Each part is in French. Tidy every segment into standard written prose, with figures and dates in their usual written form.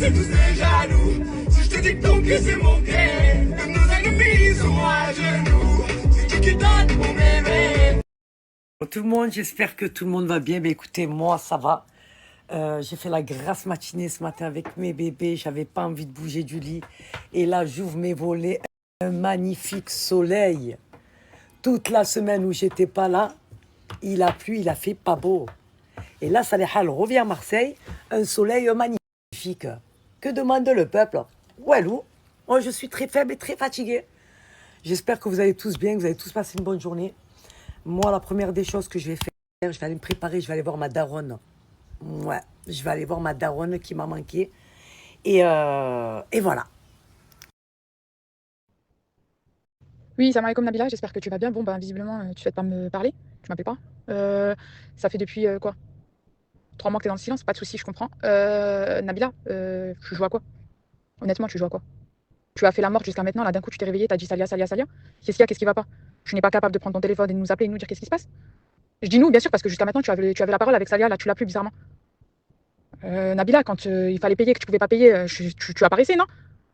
c'est tous des jaloux. Si je te dis que ton cul c'est mon clé, tous nos ennemis sont à genoux. C'est tu qui donnes mon bébé. Bonjour tout le monde, j'espère que tout le monde va bien. Mais écoutez, moi ça va. J'ai fait la grasse matinée ce matin avec mes bébés. J'avais pas envie de bouger du lit. Et là, j'ouvre mes volets. Un magnifique soleil. Toute la semaine où j'étais pas là, il a plu, il a fait pas beau. Et là, Saleh Hal revient à Marseille. Un soleil magnifique. Que demande le peuple? Walou, moi je suis très faible et très fatiguée. J'espère que vous allez tous bien, que vous allez tous passer une bonne journée. Moi, la première des choses que je vais faire, je vais aller me préparer, je vais aller voir ma daronne. Ouais, je vais aller voir ma daronne qui m'a manqué. Et voilà. Oui, salam alaikum Nabila, j'espère que tu vas bien. Bon, ben visiblement, tu souhaites pas me parler, tu m'appelles pas. Ça fait depuis quoi 3 mois que t'es dans le silence, pas de soucis, je comprends. Nabila, tu joues à quoi? Honnêtement, tu joues à quoi? Tu as fait la morte jusqu'à maintenant, là d'un coup tu t'es réveillée, t'as dit Salia, Salia, Salia. Qu'est-ce qu'il y a, qu'est-ce qui va pas? Tu n'es pas capable de prendre ton téléphone et de nous appeler et de nous dire qu'est-ce qui se passe? Je dis nous, bien sûr, parce que jusqu'à maintenant tu avais la parole avec Salia, là tu l'as plus bizarrement. Nabila, quand il fallait payer, que tu pouvais pas payer, tu apparaissais, non?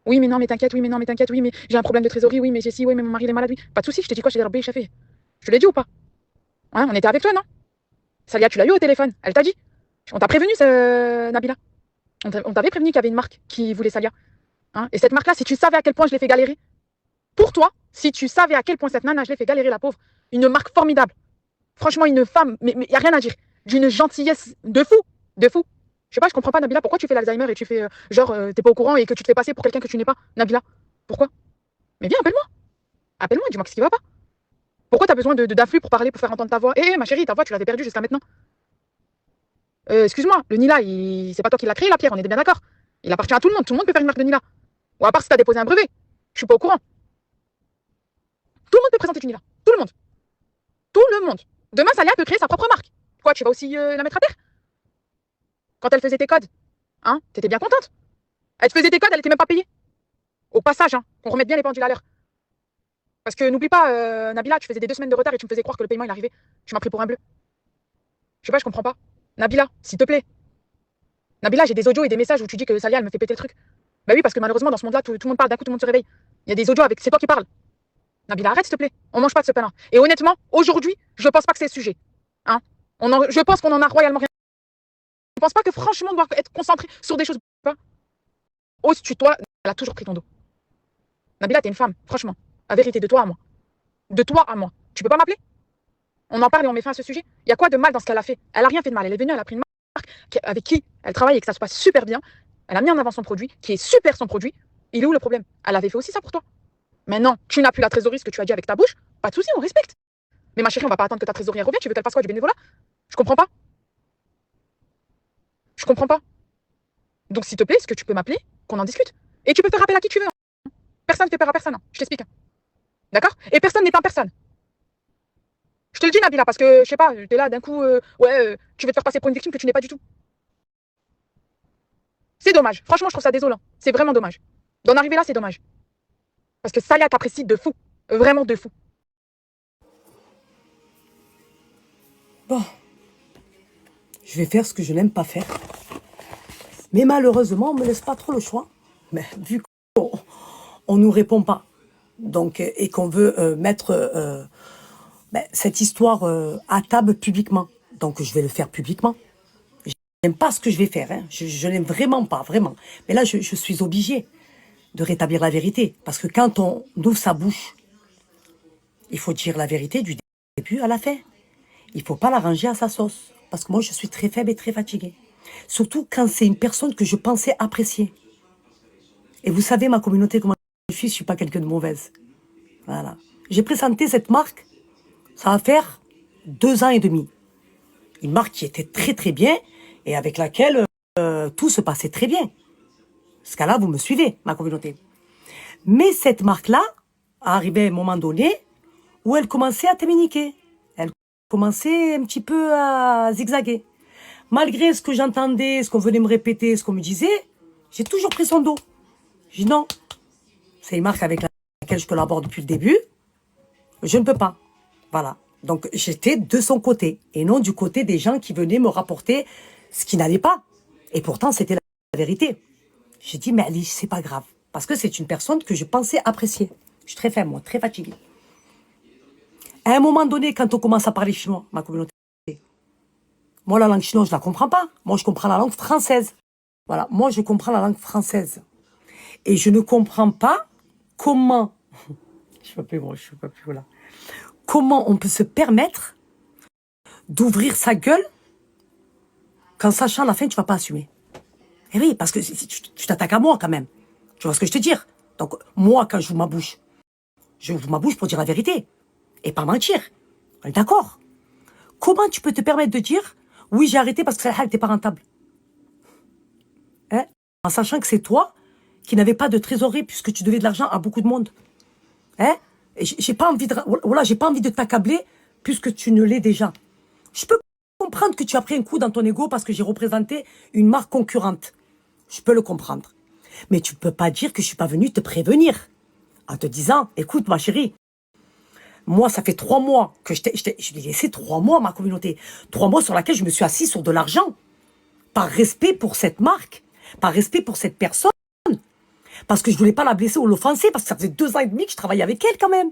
Oui, mais non, mais t'inquiète, oui, mais non, mais t'inquiète, oui, mais j'ai un problème de trésorerie, oui, mais j'ai si, oui, mais mon mari il est malade, oui. Pas de soucis, je t'ai dit quoi, je t'ai dit Rabbi Chafé. Je te l'ai dit ou pas? Hein, on était avec toi, non? Salia, tu l'as eu au téléphone, elle t'a dit. On t'a prévenu, Nabila. On t'avait prévenu qu'il y avait une marque qui voulait Salia. Hein, et cette marque-là, si tu savais à quel point je l'ai fait galérer, pour toi, si tu savais à quel point cette nana, je l'ai fait galérer, la pauvre, une marque formidable. Franchement, une femme, mais y a rien à dire. D'une gentillesse de fou, de fou. Je sais pas, je comprends pas, Nabila, pourquoi tu fais l'Alzheimer et tu fais t'es pas au courant et que tu te fais passer pour quelqu'un que tu n'es pas, Nabila? Pourquoi? Mais viens, appelle-moi. Appelle-moi, dis-moi qu'est-ce qui va pas. Pourquoi t'as besoin d'afflux pour parler, pour faire entendre ta voix? Ma chérie, ta voix, tu l'avais perdue jusqu'à maintenant. Excuse-moi, le Nila, c'est pas toi qui l'as créé, la pierre, on est bien d'accord. Il appartient à tout le monde peut faire une marque de Nila. Ou à part si t'as déposé un brevet. Je suis pas au courant. Tout le monde peut présenter du Nila. Tout le monde. Tout le monde. Demain, Salia peut créer sa propre marque. Quoi, tu vas aussi la mettre à terre? Quand elle faisait tes codes, hein, t'étais bien contente? Elle te faisait tes codes, elle était même pas payée. Au passage, hein, qu'on remette bien les pendules à l'heure. Parce que n'oublie pas, Nabila, tu faisais des 2 semaines de retard et tu me faisais croire que le paiement il arrivait. Tu m'as pris pour un bleu. Je sais pas, je comprends pas. Nabila, s'il te plaît. Nabila, j'ai des audios et des messages où tu dis que Salia, elle me fait péter le truc. Bah oui, parce que malheureusement, dans ce monde-là, tout le monde parle, d'un coup, tout le monde se réveille. Il y a des audios avec. C'est toi qui parles. Nabila, arrête, s'il te plaît. On mange pas de ce pain-là. Et honnêtement, aujourd'hui, je pense pas que c'est le sujet. Hein, je pense qu'on en a royalement rien. Je pense pas que franchement, on doit être concentré sur des choses. Ose-tu-toi, elle a toujours pris ton dos. Nabila, t'es une femme, franchement. La vérité, de toi à moi. De toi à moi. Tu peux pas m'appeler? On en parle et on met fin à ce sujet. Il y a quoi de mal dans ce qu'elle a fait? Elle a rien fait de mal. Elle est venue, elle a pris une marque avec qui elle travaille et que ça se passe super bien. Elle a mis en avant son produit, qui est super son produit. Il est où le problème? Elle avait fait aussi ça pour toi. Maintenant, tu n'as plus la trésorerie, ce que tu as dit avec ta bouche. Pas de souci, on respecte. Mais ma chérie, on va pas attendre que ta trésorerie revienne. Tu veux qu'elle fasse quoi, du bénévolat? Je comprends pas. Je comprends pas. Donc, s'il te plaît, est-ce que tu peux m'appeler, qu'on en discute? Et tu peux faire appel à qui tu veux. Hein. Personne ne fait peur à personne. Hein. Je t'explique. Hein. D'accord? Et personne n'est en personne. Je te le dis, Nabila, parce que, je sais pas, t'es là, d'un coup, tu veux te faire passer pour une victime que tu n'es pas du tout. C'est dommage. Franchement, je trouve ça désolant. C'est vraiment dommage. D'en arriver là, c'est dommage. Parce que Salia t'apprécie de fou. Vraiment de fou. Bon, je vais faire ce que je n'aime pas faire. Mais malheureusement, on ne me laisse pas trop le choix. Mais vu qu'on ne nous répond pas, donc, et qu'on veut mettre cette histoire à table publiquement, donc je vais le faire publiquement. Je n'aime pas ce que je vais faire. Hein. Je n'aime vraiment pas, vraiment. Mais là, je suis obligée de rétablir la vérité. Parce que quand on ouvre sa bouche, il faut dire la vérité du début à la fin. Il ne faut pas la ranger à sa sauce. Parce que moi, je suis très faible et très fatiguée. Surtout quand c'est une personne que je pensais apprécier. Et vous savez, ma communauté, comment je suis pas quelqu'un de mauvaise. Voilà. J'ai présenté cette marque, ça va faire 2 ans et demi. Une marque qui était très très bien et avec laquelle tout se passait très bien. Ce cas-là, vous me suivez, ma communauté. Mais cette marque-là arrivait à un moment donné où elle commençait à communiquer. Elle commençait un petit peu à zigzaguer. Malgré ce que j'entendais, ce qu'on venait me répéter, ce qu'on me disait, j'ai toujours pris son dos. J'ai dit non, c'est une marque avec laquelle je collabore depuis le début. Je ne peux pas. Voilà. Donc j'étais de son côté et non du côté des gens qui venaient me rapporter ce qui n'allait pas. Et pourtant, c'était la vérité. J'ai dit, mais Ali, c'est pas grave. Parce que c'est une personne que je pensais apprécier. Je suis très faible, moi, très fatiguée. À un moment donné, quand on commence à parler chinois, ma communauté, moi, la langue chinoise, je la comprends pas. Moi, je comprends la langue française. Voilà, moi, je comprends la langue française. Et je ne comprends pas comment... je peux plus, moi, je peux plus, voilà. Comment on peut se permettre d'ouvrir sa gueule qu'en sachant à la fin, tu vas pas assumer. Eh oui, parce que tu t'attaques à moi quand même. Tu vois ce que je te dis? Donc, moi, quand j'ouvre ma bouche, j'ouvre ma bouche pour dire la vérité. Et pas mentir. On est d'accord? Comment tu peux te permettre de dire, oui, j'ai arrêté parce que ça n'était pas rentable? Hein? En sachant que c'est toi qui n'avais pas de trésorerie puisque tu devais de l'argent à beaucoup de monde. Hein? Et j'ai pas envie de, voilà, j'ai pas envie de t'accabler puisque tu ne l'es déjà. Je peux comprendre que tu as pris un coup dans ton ego parce que j'ai représenté une marque concurrente. Je peux le comprendre. Mais tu peux pas dire que je suis pas venu te prévenir. En te disant, écoute ma chérie, moi ça fait 3 mois que je l'ai laissé 3 mois ma communauté. 3 mois sur laquelle je me suis assis sur de l'argent. Par respect pour cette marque. Par respect pour cette personne. Parce que je voulais pas la blesser ou l'offenser. Parce que ça faisait 2 ans et demi que je travaillais avec elle quand même.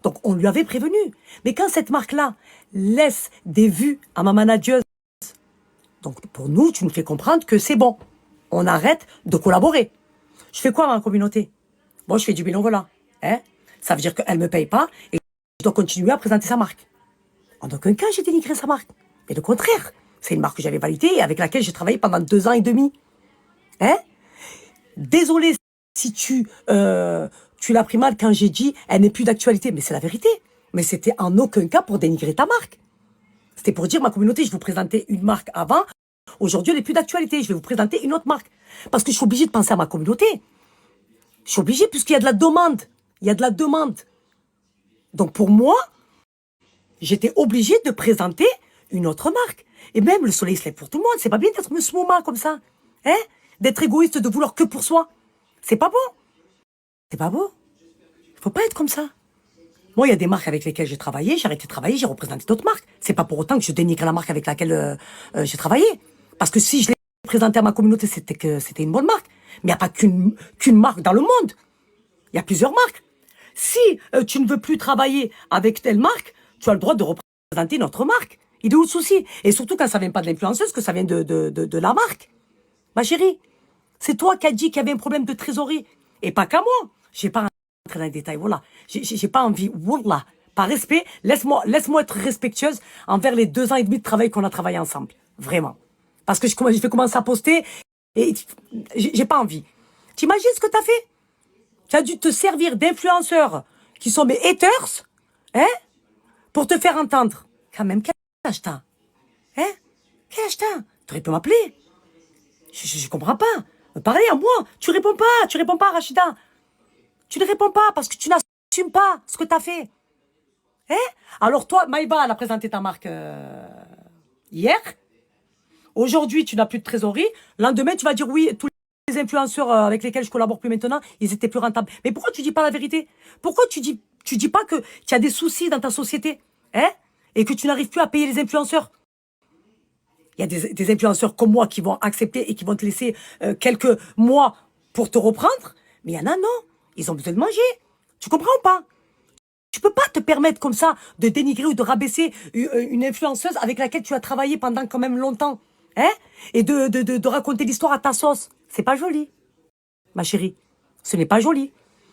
Donc on lui avait prévenu. Mais quand cette marque-là laisse des vues à ma manageuse, donc pour nous, tu nous fais comprendre que c'est bon. On arrête de collaborer. Je fais quoi dans la communauté? Moi, je fais du bénévolat. Hein? Ça veut dire qu'elle ne me paye pas et je dois continuer à présenter sa marque. En aucun cas, j'ai dénigré sa marque. Mais le contraire, c'est une marque que j'avais validée et avec laquelle j'ai travaillé pendant 2 ans et demi. Hein? Désolé si tu l'as pris mal quand j'ai dit elle n'est plus d'actualité. Mais c'est la vérité. Mais c'était en aucun cas pour dénigrer ta marque. C'était pour dire, ma communauté, je vous présentais une marque avant. Aujourd'hui, elle n'est plus d'actualité. Je vais vous présenter une autre marque. Parce que je suis obligée de penser à ma communauté. Je suis obligée puisqu'il y a de la demande. Il y a de la demande. Donc pour moi, j'étais obligée de présenter une autre marque. Et même le soleil se lève pour tout le monde. C'est pas bien d'être mouma comme ça. Hein? D'être égoïste, de vouloir que pour soi. C'est pas beau. C'est pas beau. Il faut pas être comme ça. Moi, il y a des marques avec lesquelles j'ai travaillé, j'ai arrêté de travailler, j'ai représenté d'autres marques. C'est pas pour autant que je dénigre la marque avec laquelle j'ai travaillé. Parce que si je l'ai présenté à ma communauté, c'était que c'était une bonne marque. Mais il n'y a pas qu'une marque dans le monde. Il y a plusieurs marques. Si tu ne veux plus travailler avec telle marque, tu as le droit de représenter une autre marque. Il est où le souci? Et surtout quand ça vient pas de l'influenceuse, que ça vient de la marque. Ma chérie, c'est toi qui as dit qu'il y avait un problème de trésorerie. Et pas qu'à moi. J'ai pas rentrer dans les détails, voilà. J'ai pas envie, voilà. Par respect, laisse-moi être respectueuse envers les 2 ans et demi de travail qu'on a travaillé ensemble. Vraiment. Parce que je vais commencer à poster et j'ai pas envie. T'imagines ce que t'as fait? Tu as dû te servir d'influenceurs qui sont mes haters, hein? Pour te faire entendre. Quand même, quel âge t'as? Hein? Quel âge t'as? T'aurais pu m'appeler. Je comprends pas. Parlez à moi. Tu réponds pas, Rachida. Tu ne réponds pas parce que tu n'assumes pas ce que tu as fait. Hein? Alors toi, Maïba, elle a présenté ta marque hier. Aujourd'hui, tu n'as plus de trésorerie. Lendemain, tu vas dire oui, tous les influenceurs avec lesquels je collabore plus maintenant, ils étaient plus rentables. Mais pourquoi tu dis pas la vérité? Pourquoi tu dis pas que tu as des soucis dans ta société? Hein? Et que tu n'arrives plus à payer les influenceurs? Il y a des influenceurs comme moi qui vont accepter et qui vont te laisser quelques mois pour te reprendre. Mais il y en a, non. Ils ont besoin de manger. Tu comprends ou pas? Tu peux pas te permettre comme ça de dénigrer ou de rabaisser une influenceuse avec laquelle tu as travaillé pendant quand même longtemps. Hein? Et de raconter l'histoire à ta sauce. C'est pas joli. Ma chérie, ce n'est pas joli.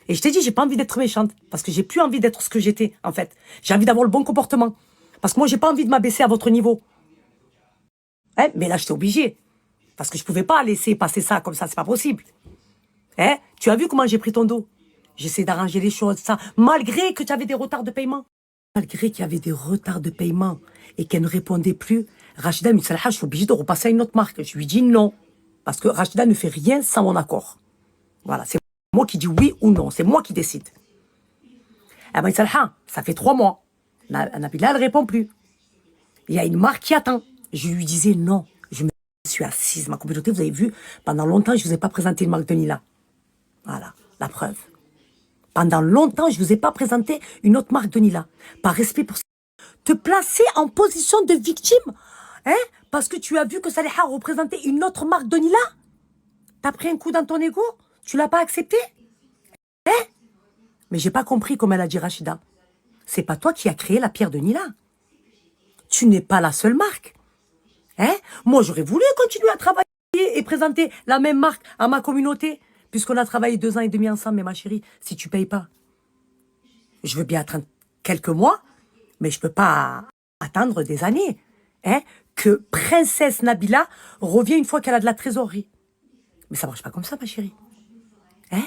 Et je t'ai dit, j'ai pas envie d'être méchante. Parce que j'ai plus envie d'être ce que j'étais, en fait. J'ai envie d'avoir le bon comportement. Parce que moi, j'ai pas envie de m'abaisser à votre niveau. Hein? Mais là, j'étais obligée. Parce que je pouvais pas laisser passer ça comme ça. C'est pas possible. Hein? Tu as vu comment j'ai pris ton dos? J'essaie d'arranger les choses, ça. Malgré que tu avais des retards de paiement. Malgré qu'il y avait des retards de paiement et qu'elle ne répondait plus, Rachida me dit, je suis obligée de repasser à une autre marque. Je lui dis non. Parce que Rachida ne fait rien sans mon accord. Voilà, c'est moi qui dis oui ou non. C'est moi qui décide. Elle m'a dit, ça fait 3 mois. Nabila, elle ne répond plus. Il y a une marque qui attend. Je lui disais non. Je me suis assise. Ma communauté, vous avez vu, pendant longtemps, je ne vous ai pas présenté une marque de Nila. Voilà, la preuve. Pendant longtemps, je ne vous ai pas présenté une autre marque de Nila. Par respect pour te placer en position de victime, hein? Parce que tu as vu que Saliha représentait une autre marque de Nila. T'as pris un coup dans ton ego? Tu l'as pas accepté? Hein? Mais j'ai pas compris, comme elle a dit Rachida. C'est pas toi qui as créé la pierre de Nila. Tu n'es pas la seule marque. Hein? Moi, j'aurais voulu continuer à travailler et présenter la même marque à ma communauté, puisqu'on a travaillé 2 ans et demi ensemble, mais ma chérie, si tu payes pas. Je veux bien attendre quelques mois, mais je peux pas attendre des années. Hein? Que Princesse Nabila revient une fois qu'elle a de la trésorerie. Mais ça marche pas comme ça, ma chérie. Hein?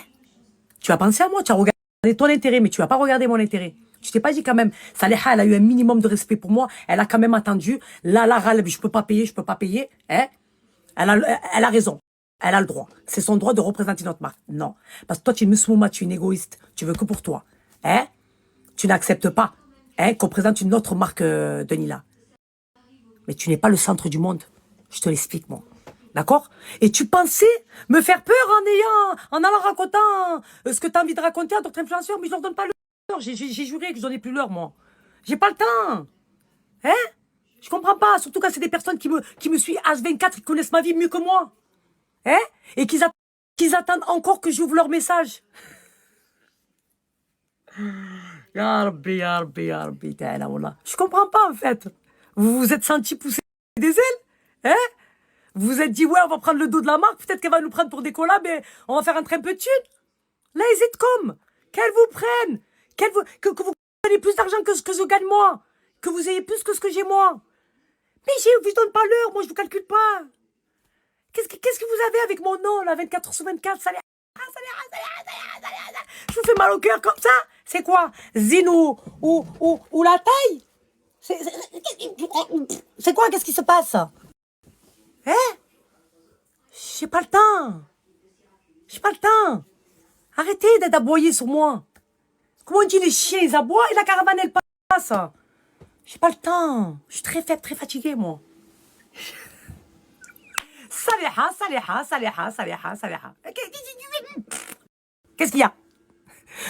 Tu as pensé à moi, tu as regardé ton intérêt, mais tu as pas regardé mon intérêt. Tu t'es pas dit quand même, Saleha, elle a eu un minimum de respect pour moi, elle a quand même attendu, là, je peux pas payer, hein? Elle a raison, elle a le droit. C'est son droit de représenter notre marque. Non. Parce que toi, tu es une musmouma, tu es une égoïste, tu veux que pour toi. Hein? Tu n'acceptes pas, hein, qu'on présente une autre marque de Nila. Mais tu n'es pas le centre du monde. Je te l'explique, moi. D'accord? Et tu pensais me faire peur en allant racontant ce que tu as envie de raconter à d'autres influenceurs, mais je leur donne pas l'heure. J'ai juré que je donnais plus l'heure, moi. J'ai pas le temps. Hein? Je comprends pas. Surtout quand c'est des personnes qui me suivent H24, qui connaissent ma vie mieux que moi. Hein? Et qu'ils attendent encore que j'ouvre leur message. Ya Rabbi, ya Rabbi, ya Rabbi, ta'ala, wallah. Je comprends pas, en fait. Vous vous êtes senti pousser des ailes? Hein? Vous vous êtes dit, ouais, on va prendre le dos de la marque, peut-être qu'elle va nous prendre pour des collabs et on va faire un peu de thunes. Là, ils êtes comme. Qu'elle vous prenne. Que vous gagnez plus d'argent que ce que je gagne moi. Que vous ayez plus que ce que j'ai moi. Mais je donne pas l'heure, moi, je vous calcule pas. Qu'est-ce que vous avez avec mon nom, là, 24 heures sur 24, ça je vous fais mal au cœur comme ça? C'est quoi? Zine ou la taille? C'est quoi? Qu'est-ce qui se passe? Hein? J'ai pas le temps. J'ai pas le temps. Arrêtez d'être aboyés sur moi. Comment on dit les chiens, ils aboient et la caravane, elle passe. J'ai pas le temps. Je suis très faible, très fatiguée, moi. Saleha. Qu'est-ce qu'il y a?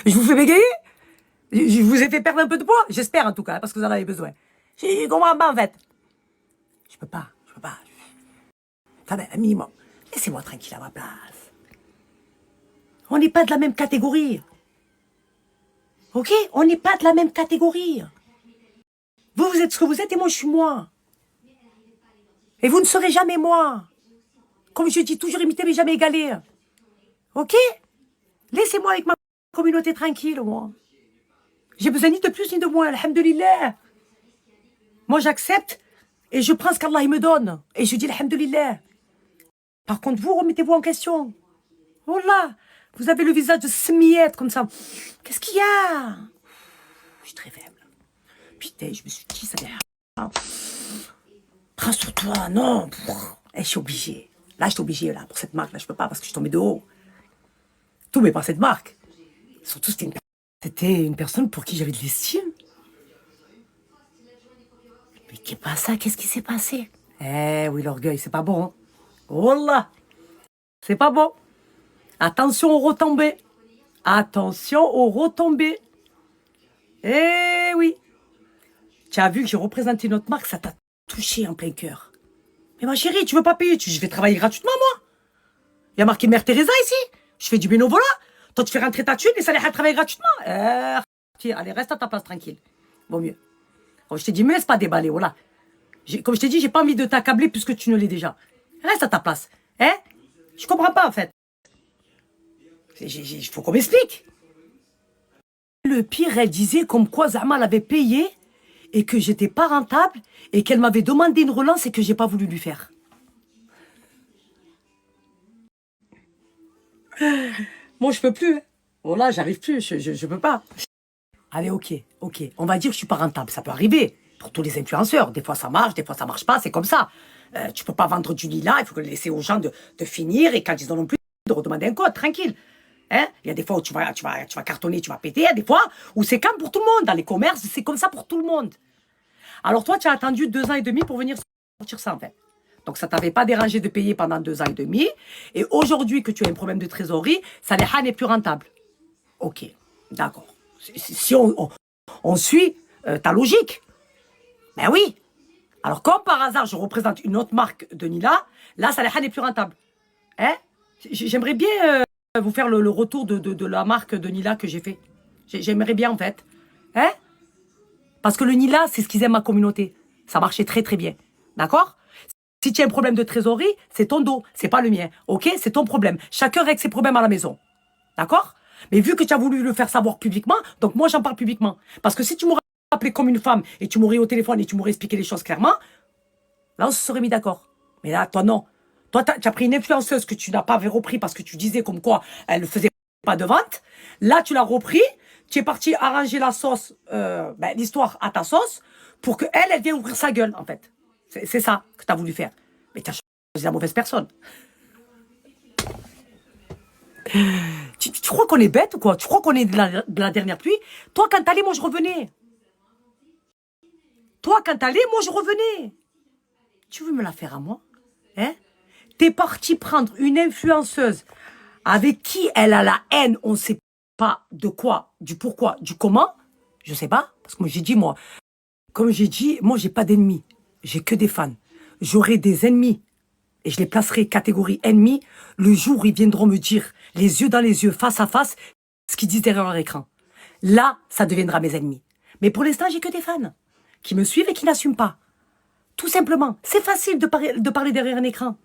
Je vous fais bégayer? Je vous ai fait perdre un peu de poids? J'espère, en tout cas, parce que vous en avez besoin. Je comprends pas, en fait. Je peux pas. Attendez, un minimum. Laissez-moi tranquille à ma place. On n'est pas de la même catégorie. Ok? On n'est pas de la même catégorie. Vous êtes ce que vous êtes et moi, je suis moi. Et vous ne serez jamais moi. Comme je dis, toujours imité, mais jamais égalé. Ok? Laissez-moi avec ma communauté tranquille, moi. J'ai besoin ni de plus ni de moins, alhamdoulilah. Moi, j'accepte et je prends ce qu'Allah me donne. Et je dis alhamdoulilah. Par contre, vous, remettez-vous en question. Oh là, vous avez le visage de smiette comme ça. Qu'est-ce qu'il y a? Je suis très faible. Putain, je me suis dit, ça va. Prends sur toi, non. Je suis obligée. Là, je suis obligée, là, pour cette marque. Là, je peux pas parce que je suis tombée de haut. Tout, mais pas cette marque. Surtout, c'était une personne pour qui j'avais de l'estime. Mais qu'est-ce pas ça? Qu'est-ce qui s'est passé? Eh oui, l'orgueil, c'est pas bon. Hein? Oh là! C'est pas bon. Attention aux retombées. Attention aux retombées. Eh oui. Tu as vu que j'ai représenté notre marque, ça t'a touché en plein cœur. Mais ma chérie, tu veux pas payer? Je vais travailler gratuitement, moi. Il y a marqué Mère Teresa ici. Je fais du bénévolat. Toi, tu fais rentrer ta thune et ça les travailler gratuitement. Tiens, allez, reste à ta place tranquille. Vaut mieux. Comme je t'ai dit, me laisse pas déballer, voilà. Comme je t'ai dit, j'ai pas envie de t'accabler puisque tu ne l'es déjà. Reste à ta place. Hein? Je comprends pas, en fait. Il faut qu'on m'explique. Le pire, elle disait comme quoi Zama l'avait payé et que j'étais pas rentable et qu'elle m'avait demandé une relance et que j'ai pas voulu lui faire. Moi, je peux plus. Hein. Voilà, j'arrive plus, je peux pas. Allez, ok. On va dire que je suis pas rentable. Ça peut arriver pour tous les influenceurs. Des fois, ça marche, des fois, ça marche pas. C'est comme ça. Tu peux pas vendre du lilas. Il faut laisser aux gens de finir et quand ils en ont plus, de redemander un code, tranquille. Hein? Il y a des fois où tu vas cartonner, tu vas péter. Il y a des fois où c'est calme pour tout le monde. Dans les commerces, c'est comme ça pour tout le monde. Alors toi, tu as attendu 2 ans et demi pour venir sortir ça, en fait. Donc, ça t'avait pas dérangé de payer pendant 2 ans et demi. Et aujourd'hui que tu as un problème de trésorerie, Saleha n'est plus rentable. Ok, d'accord. Si on suit ta logique, ben oui. Alors, comme par hasard, je représente une autre marque de Nila, là, Saleha n'est plus rentable. Hein? J'aimerais bien vous faire le retour de la marque de Nila que j'ai fait. J'aimerais bien, en fait. Hein? Parce que le Nila, c'est ce qu'ils aiment ma communauté. Ça marchait très, très bien. D'accord? Si tu as un problème de trésorerie, c'est ton dos, c'est pas le mien. Ok? C'est ton problème. Chacun règle ses problèmes à la maison. D'accord? Mais vu que tu as voulu le faire savoir publiquement, donc moi, j'en parle publiquement. Parce que si tu m'aurais appelé comme une femme et tu m'aurais eu au téléphone et tu m'aurais expliqué les choses clairement, là, on se serait mis d'accord. Mais là, toi, non. Toi, tu as pris une influenceuse que tu n'as pas repris parce que tu disais comme quoi elle ne faisait pas de vente. Là, tu l'as repris. Tu es parti arranger la sauce, l'histoire à ta sauce pour qu'elle, elle vienne ouvrir sa gueule, en fait. C'est ça que tu as voulu faire. Mais tu as choisi la mauvaise personne. Tu crois qu'on est bête ou quoi? Tu crois qu'on est de la dernière pluie? Toi, quand t'allais, moi, je revenais. Toi, quand t'allais, moi, je revenais. Tu veux me la faire à moi? Hein? T'es parti prendre une influenceuse avec qui elle a la haine, on ne sait pas de quoi, du pourquoi, du comment. Je sais pas. Parce que moi, j'ai dit, moi, comme j'ai dit, moi, j'ai pas d'ennemis. J'ai que des fans. J'aurai des ennemis. Et je les placerai catégorie ennemis le jour où ils viendront me dire, les yeux dans les yeux, face à face, ce qu'ils disent derrière leur écran. Là, ça deviendra mes ennemis. Mais pour l'instant, j'ai que des fans qui me suivent et qui n'assument pas. Tout simplement. C'est facile de parler derrière un écran.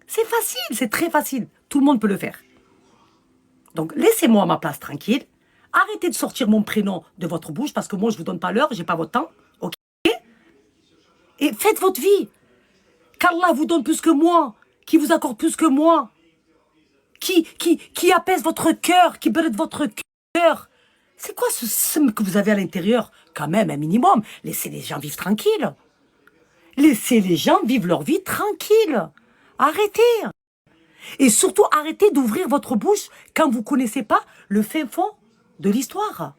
C'est facile, c'est très facile. Tout le monde peut le faire. Donc, laissez-moi ma place tranquille. Arrêtez de sortir mon prénom de votre bouche parce que moi, je ne vous donne pas l'heure, j'ai pas votre temps. Ok? Et faites votre vie. Qu'Allah vous donne plus que moi, qui vous accorde plus que moi, qui apaise votre cœur, qui brûle votre cœur. C'est quoi ce seum que vous avez à l'intérieur? Quand même, un minimum. Laissez les gens vivre tranquilles. Laissez les gens vivre leur vie tranquille. Arrêtez. Et surtout, arrêtez d'ouvrir votre bouche quand vous ne connaissez pas le fin fond de l'histoire.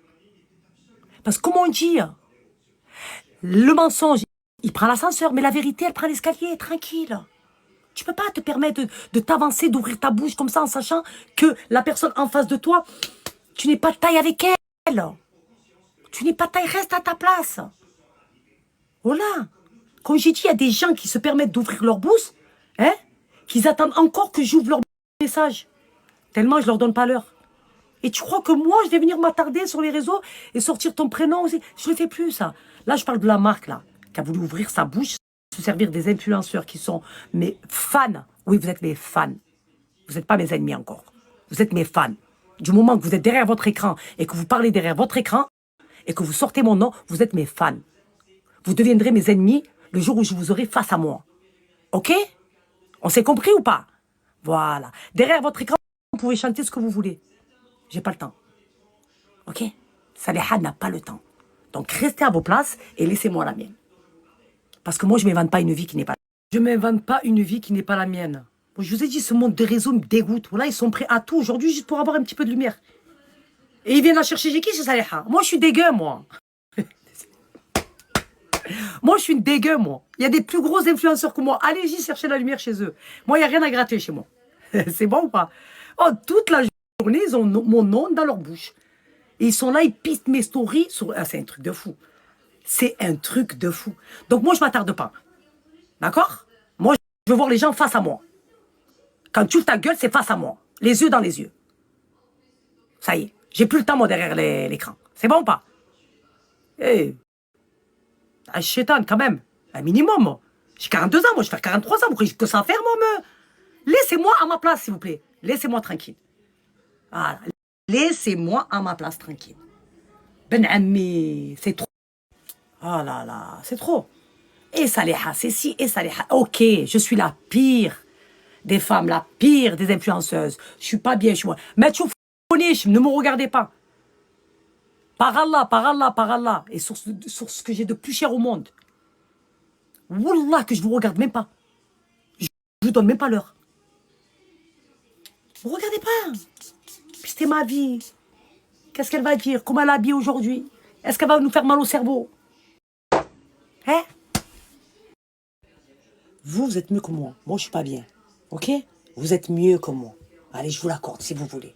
Parce que comment on dit, le mensonge, il prend l'ascenseur, mais la vérité, elle prend l'escalier, tranquille. Tu ne peux pas te permettre de t'avancer, d'ouvrir ta bouche comme ça en sachant que la personne en face de toi, tu n'es pas de taille avec elle. Tu n'es pas de taille, reste à ta place. Voilà. Comme j'ai dit, il y a des gens qui se permettent d'ouvrir leur bouche, hein, qu'ils attendent encore que j'ouvre leur message. Tellement je leur donne pas l'heure. Et tu crois que moi, je vais venir m'attarder sur les réseaux et sortir ton prénom aussi? Je ne le fais plus, ça. Là, je parle de la marque, là, qui a voulu ouvrir sa bouche, se servir des influenceurs qui sont mes fans. Oui, vous êtes mes fans. Vous n'êtes pas mes ennemis encore. Vous êtes mes fans. Du moment que vous êtes derrière votre écran et que vous parlez derrière votre écran et que vous sortez mon nom, vous êtes mes fans. Vous deviendrez mes ennemis le jour où je vous aurai face à moi. Ok? On s'est compris ou pas? Voilà. Derrière votre écran, vous pouvez chanter ce que vous voulez. J'ai pas le temps. Ok? Saliha n'a pas le temps. Donc restez à vos places et laissez-moi la mienne. Parce que moi, je ne m'invente pas une vie qui n'est pas la mienne. Je ne m'invente pas une vie qui n'est pas la mienne. Je vous ai dit, ce monde de réseau me dégoûte. Voilà, ils sont prêts à tout aujourd'hui juste pour avoir un petit peu de lumière. Et ils viennent la chercher chez qui, chez Saliha? Moi, je suis dégueu, moi. Moi, je suis une dégueu, moi. Il y a des plus gros influenceurs que moi. Allez-y chercher la lumière chez eux. Moi, il n'y a rien à gratter chez moi. C'est bon ou pas? Oh, toute la journée, ils ont mon nom dans leur bouche. Et ils sont là, ils pistent mes stories. Ah, c'est un truc de fou. C'est un truc de fou. Donc, moi, je ne m'attarde pas. D'accord? Moi, je veux voir les gens face à moi. Quand tu ouvres ta gueule, c'est face à moi. Les yeux dans les yeux. Ça y est. J'ai plus le temps, moi, derrière l'écran. C'est bon ou pas? Eh, un chétan, quand même. Un minimum, moi. J'ai 42 ans, moi. Je vais faire 43 ans. Vous croyez que ça à faire, moi, Laissez-moi à ma place, s'il vous plaît. Laissez-moi tranquille. Voilà. Laissez-moi à ma place, tranquille. Ben Ammi, c'est trop. Oh là là, c'est trop. Et Saliha, c'est si, et Saliha. Ok, je suis la pire des femmes, la pire des influenceuses. Je suis pas bien chez moi. Mais tu ne me regardez pas. Par Allah, par Allah, par Allah. Et sur ce que j'ai de plus cher au monde. Wallah, que je vous regarde même pas. Je vous donne même pas l'heure. Vous regardez pas. Puis c'était ma vie. Qu'est-ce qu'elle va dire? Comment elle est habillée aujourd'hui? Est-ce qu'elle va nous faire mal au cerveau? Hein? Vous êtes mieux que moi. Moi, je suis pas bien. Ok? Vous êtes mieux que moi. Allez, je vous l'accorde si vous voulez.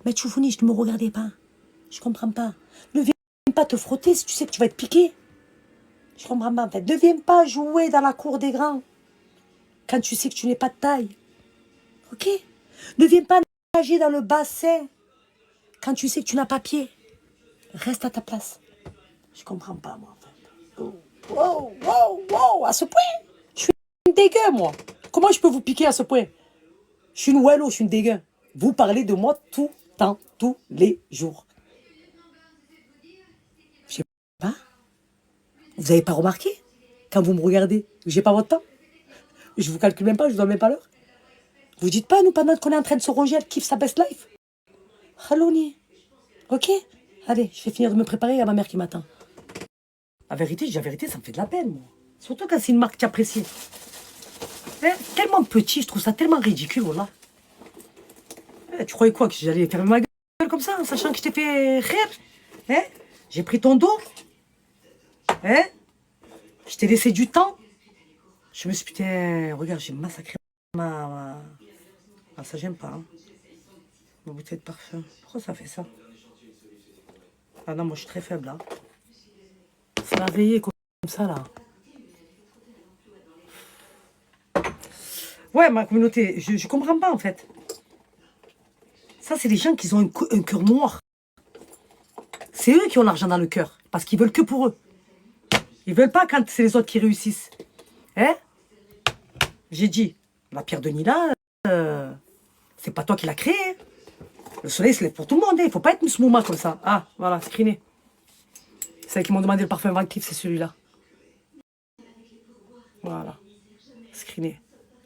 Mais Tchoufouni, ne me regardez pas. Je comprends pas. Ne viens pas te frotter si tu sais que tu vas être piqué. Je comprends pas en fait. Ne viens pas jouer dans la cour des grands quand tu sais que tu n'es pas de taille. Ok? Ne viens pas nager dans le bassin quand tu sais que tu n'as pas pied. Reste à ta place. Je comprends pas, moi, en fait. Oh, wow, wow, à ce point. Je suis une dégueu, moi. Comment je peux vous piquer à ce point? Je suis une wello, je suis une dégueu. Vous parlez de moi tout le temps, tous les jours. Je sais pas. Vous n'avez pas remarqué? Quand vous me regardez, j'ai pas votre temps. Je vous calcule même pas, je vous donne même pas l'heure. Vous dites pas, nous, pendant qu'on est en train de se ronger, elle kiffe sa best life. Khalouni. Ok? Allez, je vais finir de me préparer, il y a ma mère qui m'attend. La vérité, je dis la vérité, ça me fait de la peine, moi. Surtout quand c'est une marque que tu apprécies. Hein? Tellement petit, je trouve ça tellement ridicule, voilà. Tu croyais quoi, que j'allais fermer ma gueule comme ça, en sachant que je t'ai fait rire? Hein? J'ai pris ton dos. Hein? Je t'ai laissé du temps. Je me suis dit, putain, regarde, j'ai massacré Ah, ça, j'aime pas. Hein. Ma bouteille de parfum. Pourquoi ça fait ça? Ah non, moi, je suis très faible, là. Ça m'a veillé comme ça, là. Ouais, ma communauté, je comprends pas, en fait. Ça, c'est les gens qui ont un cœur noir. C'est eux qui ont l'argent dans le cœur. Parce qu'ils veulent que pour eux. Ils veulent pas quand c'est les autres qui réussissent. Hein? J'ai dit, la pierre de Nila, c'est pas toi qui l'as créée. Le soleil se lève pour tout le monde. Il faut pas être mousmouma comme ça. Ah, voilà, screené. Celles qui m'ont demandé le parfum Van Cleef, c'est celui-là. Voilà. Screené.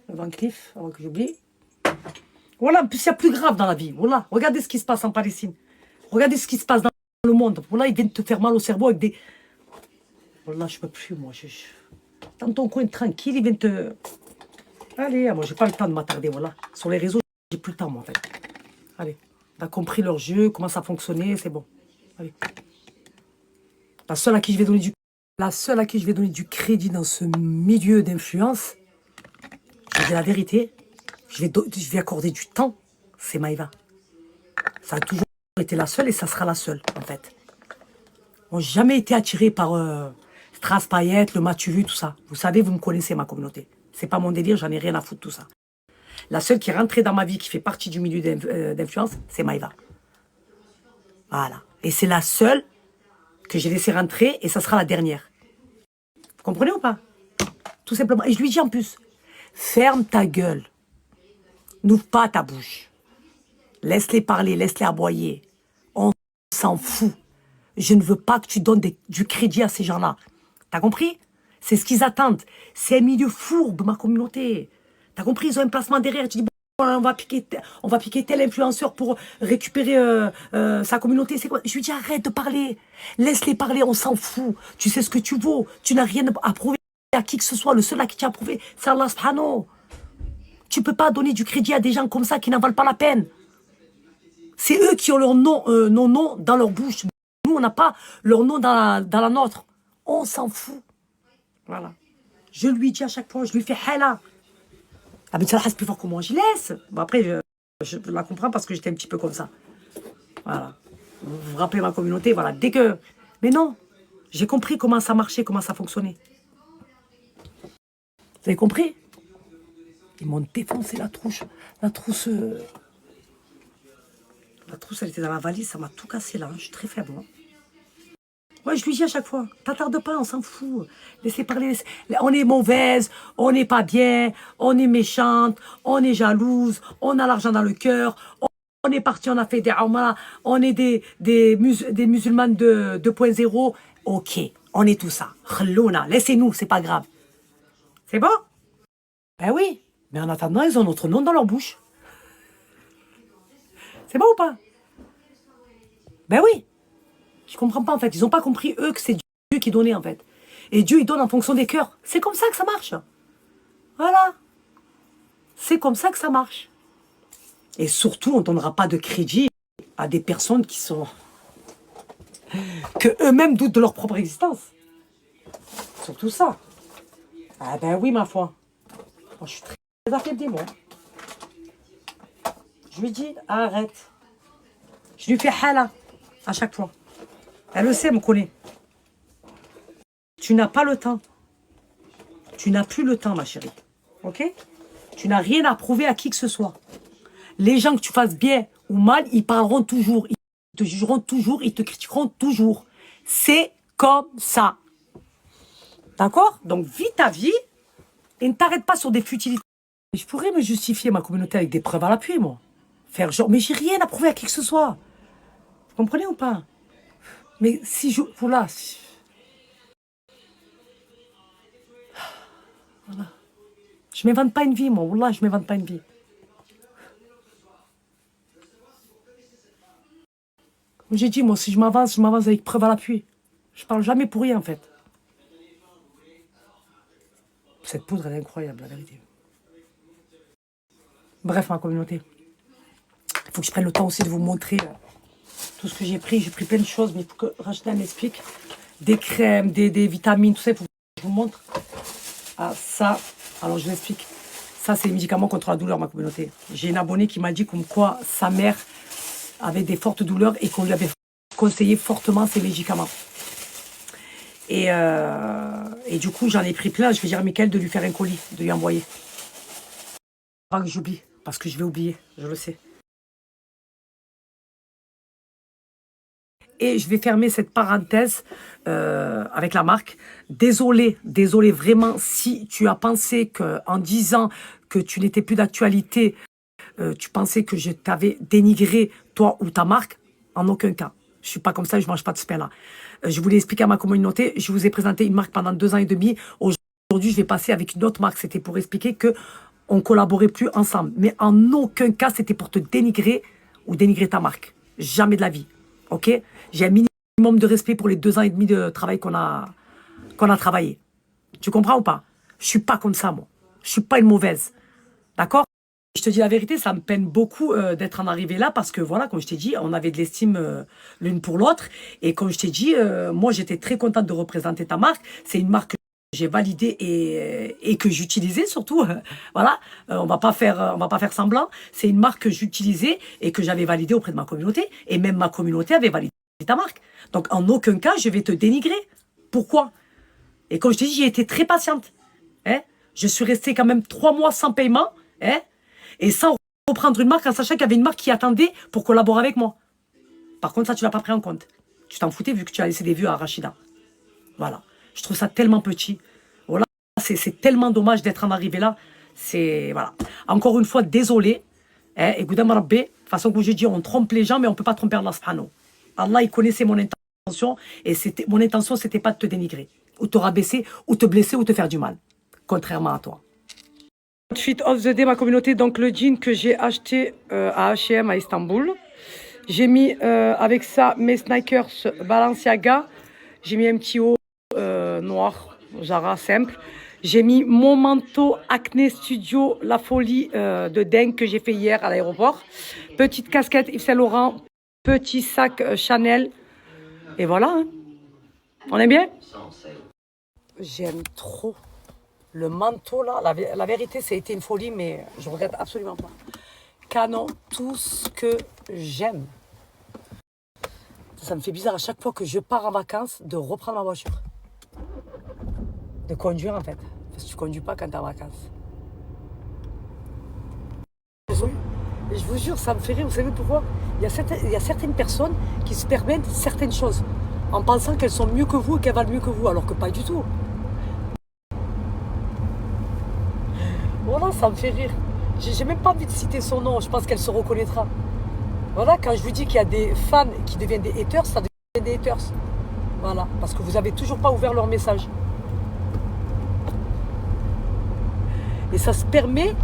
Le Van Cleef, avant que j'oublie. Voilà, en plus, il y a plus grave dans la vie. Voilà, regardez ce qui se passe en Palestine. Regardez ce qui se passe dans le monde. Voilà, ils viennent te faire mal au cerveau avec des... Voilà, je peux plus, moi. Dans ton coin tranquille, ils viennent te... Allez, moi, j'ai pas le temps de m'attarder, voilà. Sur les réseaux, j'ai plus le temps, moi, en fait. Allez, t'as compris leur jeu, comment ça fonctionnait, c'est bon. Allez. La seule à qui je vais donner du crédit dans ce milieu d'influence, je vais dire la vérité, je vais accorder du temps, c'est Maïva. Ça a toujours été la seule et ça sera la seule, en fait. Moi, j'ai jamais été attiré par Strass Payet, le Mathieu Vu, tout ça. Vous savez, vous me connaissez, ma communauté. C'est pas mon délire, j'en ai rien à foutre, tout ça. La seule qui est rentrée dans ma vie, qui fait partie du milieu d'influence, c'est Maïva. Voilà. Et c'est la seule que j'ai laissée rentrer et ça sera la dernière. Vous comprenez ou pas? Tout simplement. Et je lui dis en plus, ferme ta gueule. N'ouvre pas ta bouche. Laisse-les parler, laisse-les aboyer. On s'en fout. Je ne veux pas que tu donnes du crédit à ces gens-là. T'as compris? C'est ce qu'ils attendent. C'est un milieu fourbe, ma communauté. T'as compris? Ils ont un placement derrière. Tu dis, bon, on va piquer tel influenceur pour récupérer sa communauté. C'est quoi? Je lui dis, arrête de parler. Laisse-les parler, on s'en fout. Tu sais ce que tu vaux. Tu n'as rien à prouver à qui que ce soit. Le seul à qui tu as prouvé, c'est Allah subhanahu. Tu peux pas donner du crédit à des gens comme ça qui n'en valent pas la peine. C'est eux qui ont leur nom dans leur bouche. Nous, on n'a pas leur nom dans la nôtre. On s'en fout. Voilà. Je lui dis à chaque fois, je lui fais hala. Ah mais ça reste plus fort que moi, je laisse. Bon, après, je la comprends parce que j'étais un petit peu comme ça. Voilà. Vous vous rappelez ma communauté, voilà. Dès que... Mais non, j'ai compris comment ça marchait, comment ça fonctionnait. Vous avez compris? Ils m'ont défoncé la trousse. La trousse, elle était dans la valise, ça m'a tout cassé là. Je suis très faible. Hein. Ouais, je lui dis à chaque fois, t'attarde pas, on s'en fout. Laissez parler. On est mauvaise, on n'est pas bien, on est méchante, on est jalouse, on a l'argent dans le cœur, on est parti, on a fait des aumras, on est des musulmanes de 2.0. Ok, on est tout ça. Khlouna, laissez-nous, c'est pas grave. C'est bon? Ben oui, mais en attendant, ils ont notre nom dans leur bouche. C'est bon ou pas? Ben oui. Je comprends pas en fait. Ils n'ont pas compris eux que c'est Dieu qui donnait en fait. Et Dieu il donne en fonction des cœurs. C'est comme ça que ça marche. Voilà. C'est comme ça que ça marche. Et surtout, on ne donnera pas de crédit à des personnes qui sont... que eux-mêmes doutent de leur propre existence. Surtout ça. Ah ben oui ma foi. Moi, je suis très affaibli moi. Je lui dis arrête. Je lui fais hala à chaque fois. Elle le sait, elle me connaît. Tu n'as pas le temps. Tu n'as plus le temps, ma chérie. Ok? Tu n'as rien à prouver à qui que ce soit. Les gens, que tu fasses bien ou mal, ils parleront toujours. Ils te jugeront toujours, ils te critiqueront toujours. C'est comme ça. D'accord? Donc, vis ta vie et ne t'arrête pas sur des futilités. Je pourrais me justifier ma communauté avec des preuves à l'appui, moi. Faire genre, mais j'ai rien à prouver à qui que ce soit. Vous comprenez ou pas? Mais si je... Voilà. Voilà. Je ne m'invente pas une vie, moi. Wallah, je ne m'invente pas une vie. Comme j'ai dit, moi, si je m'avance avec preuve à l'appui. Je parle jamais pour rien, en fait. Cette poudre, elle est incroyable, la vérité. Bref, ma communauté. Il faut que je prenne le temps aussi de vous montrer tout ce que j'ai pris. J'ai pris plein de choses, mais il faut que Rachida m'explique. Des crèmes, des vitamines, tout ça, il faut que je vous montre. Ah, ça, alors je vous explique. Ça, c'est les médicaments contre la douleur, ma communauté. J'ai une abonnée qui m'a dit comme quoi sa mère avait des fortes douleurs et qu'on lui avait conseillé fortement ces médicaments. Et du coup, j'en ai pris plein. Je vais dire à Mickaël de lui faire un colis, de lui envoyer. Avant que j'oublie, parce que je vais oublier, je le sais. Et je vais fermer cette parenthèse avec la marque. Désolé vraiment si tu as pensé qu'en disant que tu n'étais plus d'actualité, tu pensais que je t'avais dénigré, toi ou ta marque. En aucun cas. Je ne suis pas comme ça, je ne mange pas de ce pain-là. Je voulais expliquer à ma communauté, je vous ai présenté une marque pendant 2 ans et demi. Aujourd'hui, je vais passer avec une autre marque. C'était pour expliquer qu'on ne collaborait plus ensemble. Mais en aucun cas, c'était pour te dénigrer ou dénigrer ta marque. Jamais de la vie. Ok? J'ai un minimum de respect pour les 2 ans et demi de travail qu'on a travaillé. Tu comprends ou pas? Je ne suis pas comme ça, moi. Je ne suis pas une mauvaise. D'accord? Je te dis la vérité, ça me peine beaucoup d'être en arrivée là parce que voilà, comme je t'ai dit, on avait de l'estime l'une pour l'autre. Et comme je t'ai dit, moi j'étais très contente de représenter ta marque. C'est une marque que j'ai validée et que j'utilisais surtout. Voilà, on va pas faire semblant. C'est une marque que j'utilisais et que j'avais validée auprès de ma communauté. Et même ma communauté avait validé ta marque. Donc en aucun cas, je vais te dénigrer. Pourquoi? Et comme je t'ai dit, j'ai été très patiente. Hein? Je suis restée quand même 3 mois sans paiement. Hein? Et sans reprendre une marque en sachant qu'il y avait une marque qui attendait pour collaborer avec moi. Par contre, ça, tu ne l'as pas pris en compte. Tu t'en foutais vu que tu as laissé des vues à Rachida. Voilà. Je trouve ça tellement petit. Voilà. C'est tellement dommage d'être en arrivé là. C'est... Voilà. Encore une fois, désolé. Et Goudam Rabbi, de toute façon, comme je dis, on trompe les gens, mais on ne peut pas tromper Allah subhanahu. Allah, il connaissait mon intention. Et mon intention, ce n'était pas de te dénigrer. Ou te rabaisser, ou te blesser, ou te faire du mal. Contrairement à toi. Outfit of the day, ma communauté, donc le jean que j'ai acheté à H&M à Istanbul. J'ai mis avec ça mes sneakers Balenciaga. J'ai mis un petit haut noir, Zara simple. J'ai mis mon manteau Acne Studio, la folie de dingue que j'ai fait hier à l'aéroport. Petite casquette Yves Saint Laurent, petit sac Chanel. Et voilà. Hein. On aime bien? J'aime trop. Le manteau, là, la vérité, ça a été une folie, mais je ne regrette absolument pas. Canon, tout ce que j'aime. Ça me fait bizarre à chaque fois que je pars en vacances de reprendre ma voiture. De conduire, en fait. Parce que tu ne conduis pas quand tu es en vacances. Et je vous jure, ça me fait rire. Vous savez pourquoi? Il y a certaines personnes qui se permettent certaines choses en pensant qu'elles sont mieux que vous et qu'elles valent mieux que vous, alors que pas du tout. Voilà, ça me fait rire. J'ai même pas envie de citer son nom, je pense qu'elle se reconnaîtra. Voilà, quand je vous dis qu'il y a des fans qui deviennent des haters, ça devient des haters. Voilà, parce que vous n'avez toujours pas ouvert leur message. Et ça se permet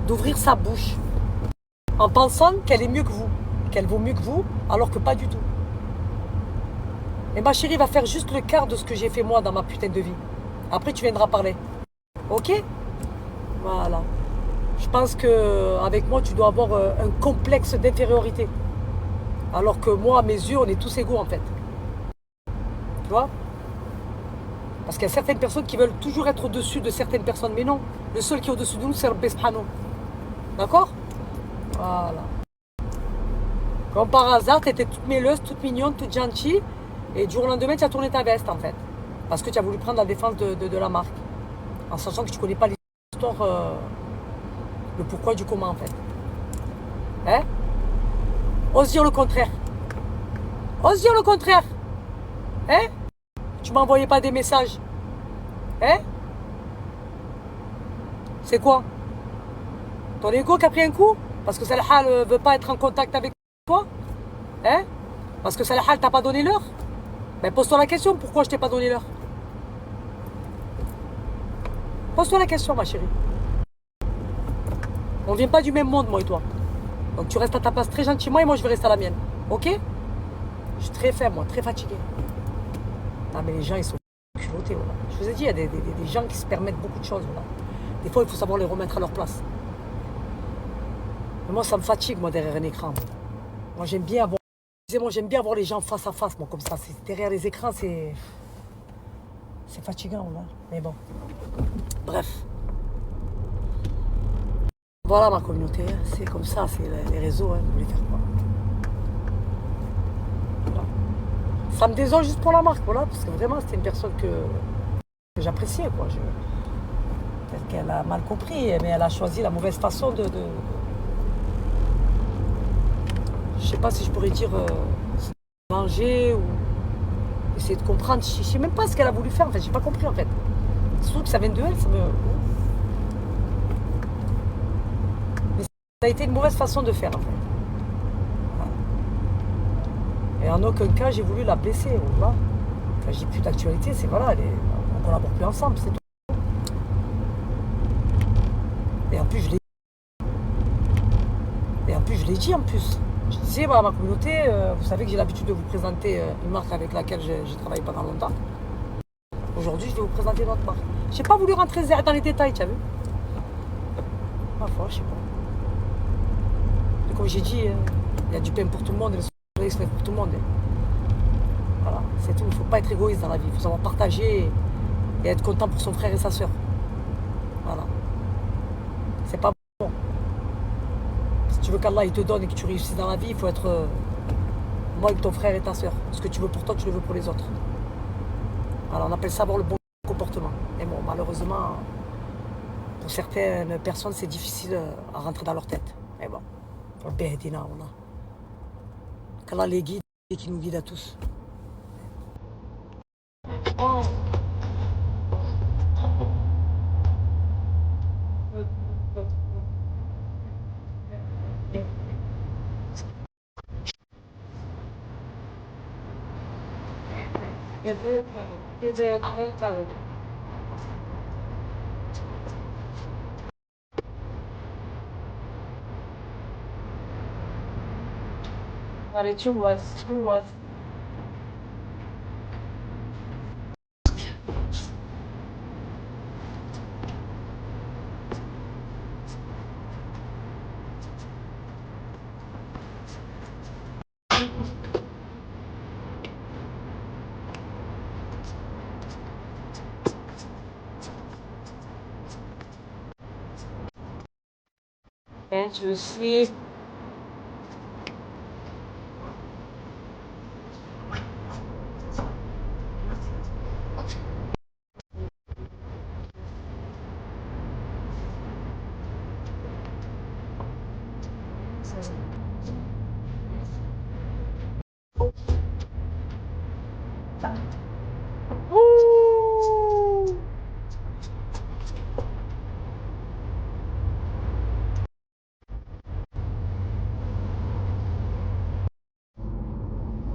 d'ouvrir sa bouche en pensant qu'elle est mieux que vous, qu'elle vaut mieux que vous, alors que pas du tout. Et ma chérie va faire juste le quart de ce que j'ai fait moi dans ma putain de vie. Après, tu viendras parler. Ok ? Voilà. Je pense qu'avec moi, tu dois avoir un complexe d'infériorité. Alors que moi, à mes yeux, on est tous égaux en fait. Tu vois? Parce qu'il y a certaines personnes qui veulent toujours être au-dessus de certaines personnes. Mais non, le seul qui est au-dessus de nous, c'est Rabbi Subhanahu. D'accord? Voilà. Comme par hasard, tu étais toute mêleuse, toute mignonne, toute gentille. Et du jour au lendemain, tu as tourné ta veste en fait. Parce que tu as voulu prendre la défense de la marque. En sachant que tu ne connais pas l'histoire, le pourquoi du comment en fait. Hein? Ose dire le contraire. Ose dire le contraire. Hein? Tu m'envoyais pas des messages. Hein? C'est quoi? Ton ego qui a pris un coup? Parce que Salha ne veut pas être en contact avec toi? Hein? Parce que Salha t'a pas donné l'heure? Ben pose-toi la question, pourquoi je t'ai pas donné l'heure? Pose-toi la question, ma chérie. On vient pas du même monde, moi et toi. Donc tu restes à ta place très gentiment et moi je vais rester à la mienne. Ok? Je suis très faible, moi, très fatiguée. Non mais les gens, ils sont culottés, voilà. Je vous ai dit, il y a des gens qui se permettent beaucoup de choses, voilà. Des fois, il faut savoir les remettre à leur place. Mais moi, ça me fatigue, moi, derrière un écran. Moi, j'aime bien avoir... Moi, j'aime bien voir les gens face à face, moi, comme ça. Derrière les écrans, c'est fatigant, là. Mais bon. Bref. Voilà ma communauté. C'est comme ça, c'est les réseaux, hein. Vous voulez faire quoi? Voilà. Ça me désole juste pour la marque, voilà. Parce que vraiment, c'était une personne que j'appréciais, quoi. Peut-être qu'elle a mal compris, mais elle a choisi la mauvaise façon de... Je sais pas si je pourrais dire manger ou essayer de comprendre. Je sais même pas ce qu'elle a voulu faire, en fait. J'ai pas compris, en fait. Surtout que ça vient de elle, ça me... Mais ça a été une mauvaise façon de faire, en fait. Voilà. Et en aucun cas, j'ai voulu la blesser, voilà. Enfin, j'ai plus d'actualité, c'est voilà, on collabore plus ensemble, c'est tout. Et en plus, je l'ai dit, en plus. Je disais, voilà, ma communauté, vous savez que j'ai l'habitude de vous présenter une marque avec laquelle j'ai travaillé pendant longtemps. Aujourd'hui, je vais vous présenter notre marque. Je n'ai pas voulu rentrer dans les détails, tu as vu? Ma foi, je sais pas. Et comme j'ai dit, il y a du pain pour tout le monde et le soleil se lève pour tout le monde. Voilà, c'est tout. Il ne faut pas être égoïste dans la vie. Il faut savoir partager et être content pour son frère et sa soeur. Voilà. C'est pas bon. Si tu veux qu'Allah il te donne et que tu réussisses dans la vie, il faut être moi avec ton frère et ta soeur. Ce que tu veux pour toi, tu le veux pour les autres. Alors on appelle ça avoir le bon comportement. Mais bon, malheureusement, pour certaines personnes, c'est difficile à rentrer dans leur tête. Mais bon, pour le Béhédina, on a. Qu'Allah les guide et qu'il nous guide à tous. Oh. Allez, tu vois. Et je suis...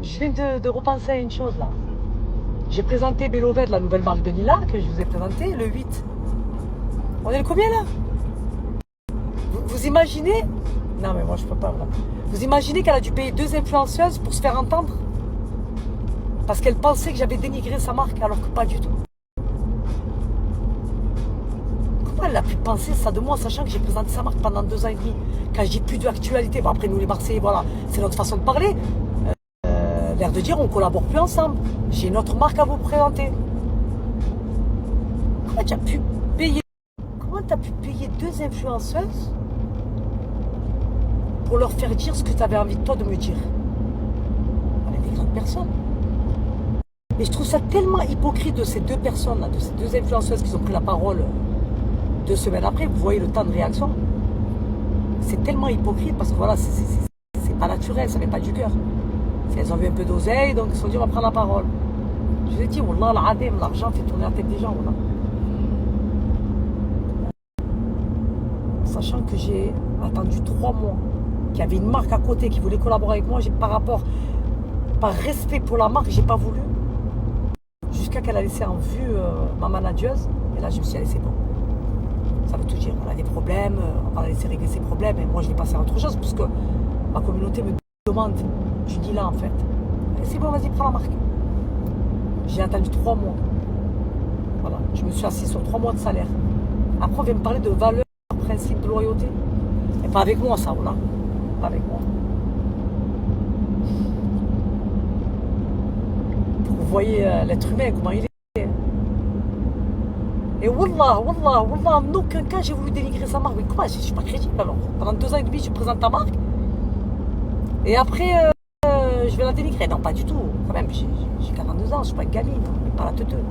Je viens de repenser à une chose là. J'ai présenté Beloved, la nouvelle marque de Nila que je vous ai présentée le 8. On est le combien là? Vous imaginez? Non mais moi je peux pas. Voilà. Vous imaginez qu'elle a dû payer 2 influenceuses pour se faire entendre? Parce qu'elle pensait que j'avais dénigré sa marque alors que pas du tout. Comment elle a pu penser ça de moi, sachant que j'ai présenté sa marque pendant 2 ans et demi? Quand je dis plus d'actualité, bon après nous les Marseillais, voilà, c'est notre façon de parler. L'air de dire on collabore plus ensemble. J'ai une autre marque à vous présenter. Comment tu as pu payer? Comment tu as pu payer 2 influenceuses pour leur faire dire ce que tu avais envie de toi de me dire? On est des grandes personnes. Mais je trouve ça tellement hypocrite de ces 2 personnes-là, de ces 2 influenceuses qui ont pris la parole 2 semaines après. Vous voyez le temps de réaction. c'est tellement hypocrite parce que voilà, c'est pas naturel, ça vient pas du cœur. Elles ont vu un peu d'oseille, donc ils se sont dit on va prendre la parole. Je vous ai dit, Wallah, l'argent fait tourner la tête des gens, Wallah. Sachant que j'ai attendu 3 mois, qu'il y avait une marque à côté qui voulait collaborer avec moi, par respect pour la marque, j'ai pas voulu. Jusqu'à qu'elle a laissé en vue ma manageuse, et là je me suis dit, allez, c'est bon. Ça veut tout dire, on a des problèmes, on va la laisser régler ses problèmes, et moi je vais passer à autre chose, parce que ma communauté me demande du Nila en fait. Et c'est bon, vas-y, prends la marque. J'ai attendu 3 mois. Voilà, je me suis assis sur 3 mois de salaire. Après, on vient me parler de valeurs, principe de loyauté. Et pas avec moi, ça, voilà. Pas avec moi. Vous voyez l'être humain, comment il est. Et wallah, en aucun cas, j'ai voulu dénigrer sa marque. Mais quoi, je suis pas crédible alors. Pendant 2 ans et demi, je présente ta marque. Et après, je vais la dénigrer. Non, pas du tout. Quand même, j'ai 42 ans, je suis pas une gamine, hein, pas la teuteux.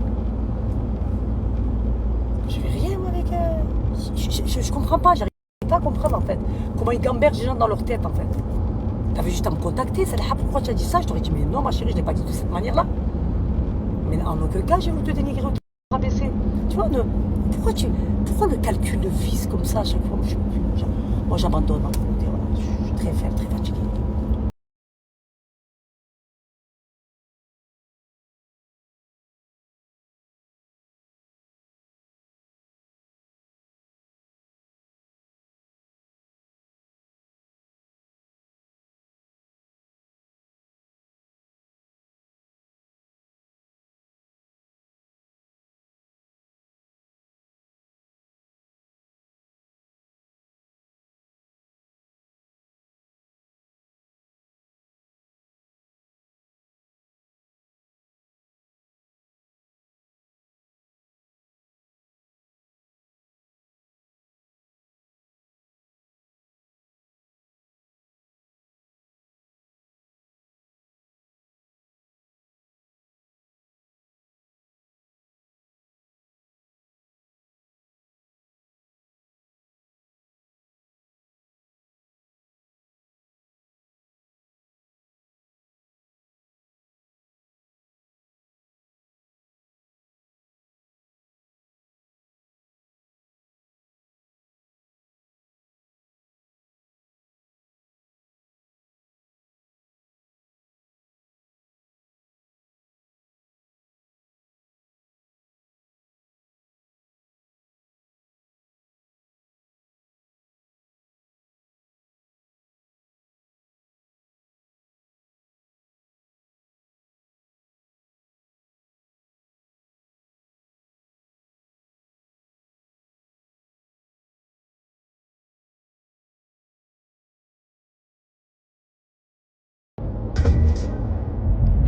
Je fais rien, moi, avec... Je comprends pas, j'arrive pas à comprendre, en fait. Comment ils gambergent les gens dans leur tête, en fait. T'avais juste à me contacter, c'est là, pourquoi tu as dit ça? Je t'aurais dit, mais non, ma chérie, je l'ai pas dit de cette manière-là. Mais en aucun cas, j'ai voulu te dénigrer ou te rabaisser. Tu vois, pourquoi le calcul de vice comme ça à chaque fois? Moi, j'abandonne, en fait. Voilà, je suis très faible, très fatiguée.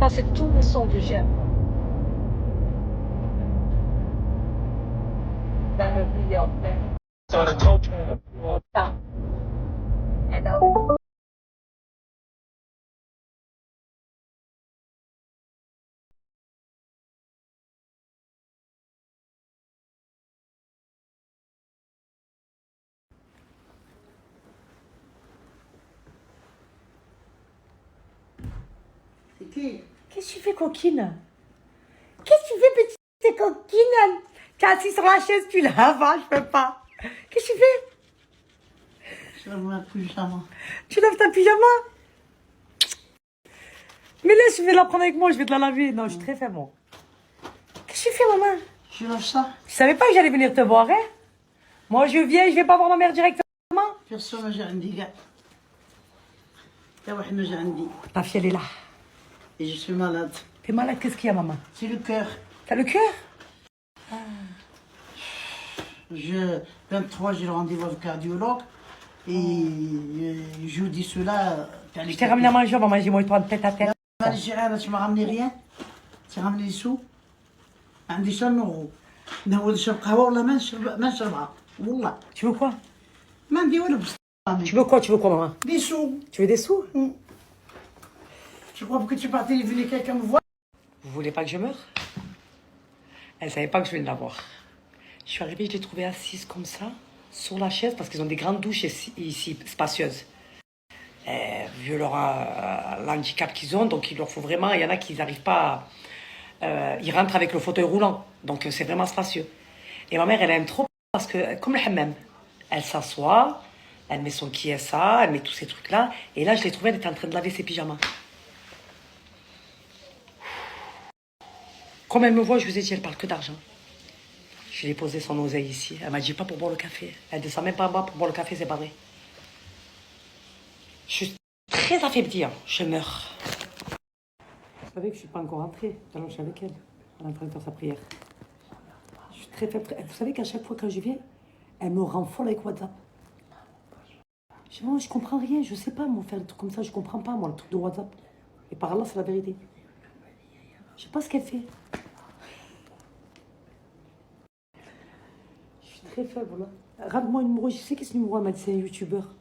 Ça, c'est tout le son que j'aime. Dans le vidéo. Ça. C'est qui? Qu'est-ce que tu fais, coquine? Qu'est-ce que tu fais, petite coquine? Tu es assise sur la chaise, tu laves, hein, je peux pas. Qu'est-ce que tu fais? Je lave ma pyjama. Tu laves ta pyjama? Mais laisse, je vais la prendre avec moi, je vais te la laver. Non, je suis très faible, moi. Qu'est-ce que tu fais, maman? Je lave ça. Je savais pas que j'allais venir te voir, hein? Moi, je viens, je vais pas voir ma mère directement. Personne n'a عندي كاع. تا واحد ما جا عندي. Ta fille, elle est là. Et je suis malade. T'es malade, qu'est-ce qu'il y a, maman? C'est le cœur. T'as le cœur? 23, j'ai le rendez-vous avec le cardiologue. Et jeudi, cela. Je t'ai ramené à manger, on va manger moi et toi en tête à tête. Tu m'as ramené rien. Tu m'as ramené des sous. ما عنديش 100 euro. نهود نشرب قهوة ولا ما نشربها. والله. Tu veux quoi? ما عندي والو بصح. Tu veux quoi? Tu veux quoi, maman? Des sous. Tu veux des sous? Je crois que tu vas téléphoner quelqu'un me voir. Vous voulez pas que je meure? Elle savait pas que je venais de la voir. Je suis arrivée, je l'ai trouvée assise comme ça. sur la chaise parce qu'ils ont des grandes douches ici spacieuses. Vu leur l'handicap qu'ils ont, donc il leur faut vraiment, il y en a qui n'arrivent pas, ils rentrent avec le fauteuil roulant, donc c'est vraiment spacieux. Et ma mère, elle aime trop parce que, comme le hammam, elle s'assoit, elle met son kiesa, elle met tous ces trucs-là, et là, je l'ai trouvée, elle était en train de laver ses pyjamas. Comme elle me voit, je vous ai dit, elle parle que d'argent. Je lui ai posé son oseille ici. Elle m'a dit pas pour boire le café. Elle descend même pas en bas pour boire le café, c'est pas vrai. Je suis très affaiblie, hein. Je meurs. Vous savez que je suis pas encore rentrée. Alors je suis avec elle. Elle est en train de faire sa prière. Je suis très faible. Vous savez qu'à chaque fois quand je viens, elle me rend folle avec WhatsApp. Je dis, moi, je comprends rien. Je sais pas, moi, faire des trucs comme ça. Je comprends pas, moi, le truc de WhatsApp. Et par là, c'est la vérité. Je sais pas ce qu'elle fait. Très faible, là. Rate-moi un numéro. Je sais que ce numéro, elle m'a dit, c'est un youtubeur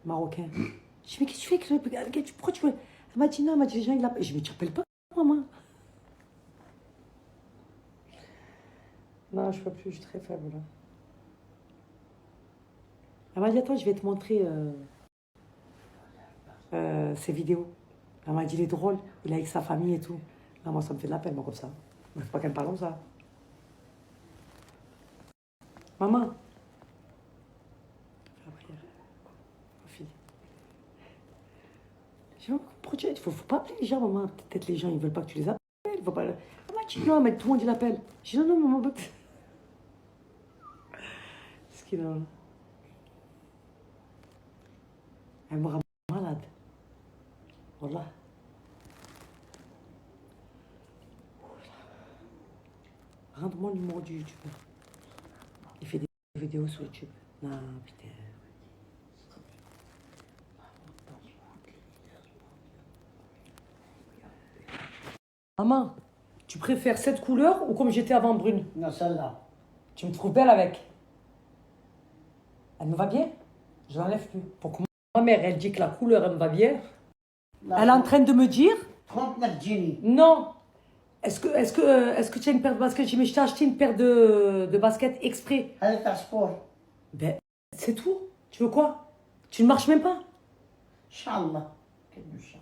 marocain. Je dis, mais qu'est-ce que tu fais? Pourquoi tu veux? Elle m'a dit, non, elle m'a dit, les gens, ils l'appellent. Je me dis, tu appelles pas, maman. Non, je peux plus, je suis très faible, là. Elle m'a dit, attends, je vais te montrer ses vidéos. Elle m'a dit, il est drôle, il est avec sa famille et tout. Non, moi, ça me fait de la peine, moi, comme ça. Il ne faut pas qu'elle me parle comme ça. Maman. Fais la prière. Ma fille. Je dis, pourquoi il faut pas appeler les gens, maman. Peut-être les gens, ils veulent pas que tu les appelles. Faut pas... Maman dit non, mais tout le monde il l'appelle. Je dis non, maman. Ce qu'il a là. Elle me rend malade. Voilà. Rends-moi le numéro du YouTube. Il fait des vidéos sur YouTube. Non, putain. Maman, tu préfères cette couleur ou comme j'étais avant brune? Non, celle-là. Tu me trouves belle avec? Elle me va bien? Je l'enlève plus. Pour que ma mère, elle dit que la couleur, elle me va bien. Là, Elle est en train de me dire 39 Jenny. non. Est-ce que tu as une paire de baskets? Je t'ai acheté une paire de baskets exprès. Elle est à sport. Ben, c'est tout. Tu veux quoi? Tu ne marches même pas? Inch'Allah. Quel bouchon.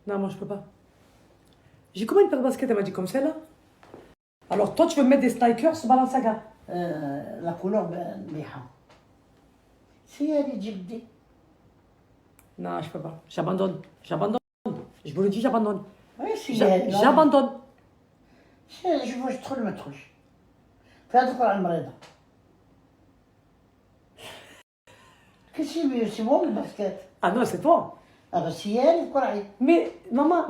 Non, moi, je peux pas. J'ai combien de paires de baskets? Elle m'a dit comme celle-là. Alors, toi, tu veux me mettre des Sneakers sur Balenciaga? La couleur مليحة. Si elle est جدي. Non, je peux pas. J'abandonne. Je vous le dis, j'abandonne. Oui, si elle. J'abandonne. Je vois trop le متروش. فهذا على المريضة. C'est bon le basket. Ah non, c'est toi. Ah bah si elle, quoi là. Mais, maman,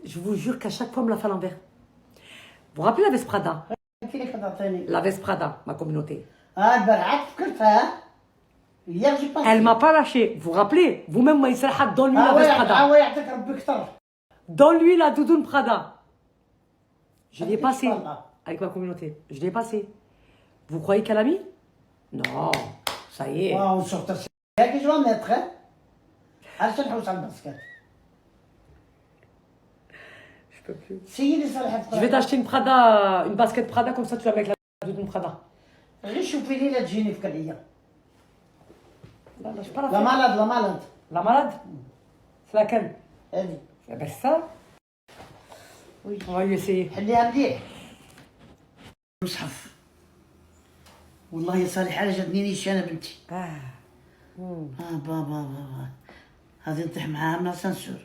je vous jure qu'à chaque fois, on me la fait à l'envers. Vous vous rappelez la Vesprada? Qui est كتعطيني. La Vesprada, ma communauté. البارحة فكرتها. Hier j'ai pas. Elle m'a pas lâché. Vous vous rappelez? Vous-même, moi, il donne-lui la Vesprada. ouais, يعطيك ربي كثر. Donne-lui la doudoune Prada. Je l'ai Avec passé Prada. avec ma communauté. Je l'ai passé. Vous croyez qu'elle a mis? Non, ça y est. واو شفت هيك جو متر. عشان نحوس على الباسكت. Je peux plus. سيدي صالح. Je vais t'acheter une Prada, une basket Prada, comme ça tu vas avec la doudoune Prada. غير شوفي لي لا تجيني في كلية. Là, je suis pas la لا faire. malade, la malade. La malade? C'est laquelle? هذه. Eh ben c'est ça. Oui. On va lui essayer. حليها مليح. مصحف. والله يا صالح على جاتني نيشي انا بنتي. بابا هذه نطيح معاها من السانسور.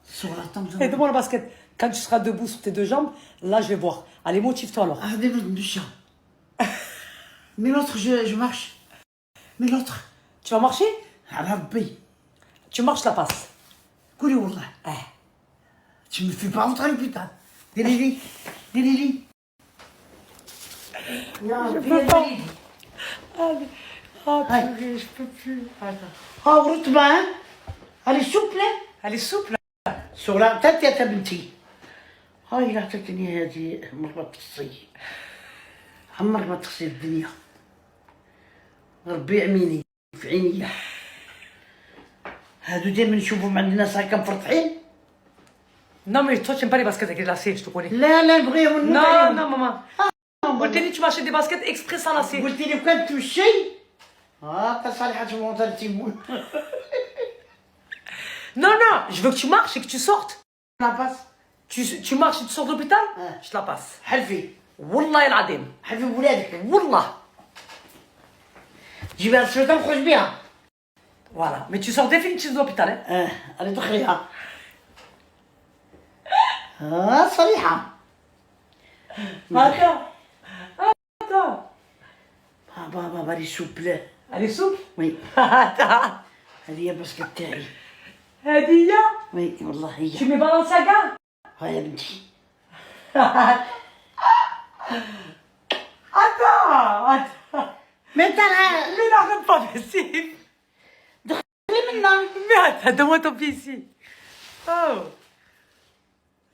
الصورة Et طمزة. demande la basket. Quand tu seras debout sur tes deux jambes, là je vais voir. Allez, motive-toi alors. هذه بنتي. Mais l'autre, je marche. Mais l'autre, Tu vas marcher? على ربي. Tu marches la passe. قولي والله. Tu me fais pas rentrer putain. ديري لي. Je peux pas. Allez. Oh purée, je peux plus. Attends. ها ورطبة ها. هذه سفلة. Elle est souple. سورة تاتي بنتي. هاي اللي عطيتني هذه مربط الصي. عمرك ما تغسل الدنيا. ربي يعميني في عيني. هادو دايما نشوفهم عند الناس هكا مفرطحين. Non mais toi tu n'aimes pas les baskets avec les lacets, je te connais. لا نبغيهم Non, non maman. قلت لي tu m'achètes des baskets exprès sans lacets. قلت لي كان تمشي صالحة تموت تيمون. Non, non, je veux que tu marches et que tu sortes. لا باس. Tu marches et tu sors de l'hôpital, je te la passe. حلفي والله العظيم. حلفي بولادك. والله. جيبها السلطة نخرج بها. Voilà, mais tu sors définitivement de l'hôpital. Hein. أنا دخليها. صريحة. Attends. Attends. بابا لي سوبل. Elle est souple. وي. Attends. هذه هي الباسكت تاعي. هذه هي. وي والله هي. Tu mets Balenciaga. ها يا بنتي. Attends. ما ترى. Mais n'arrête pas d'ici. دخلي منا. Mais attends, donne-moi ton pied ici. Oh.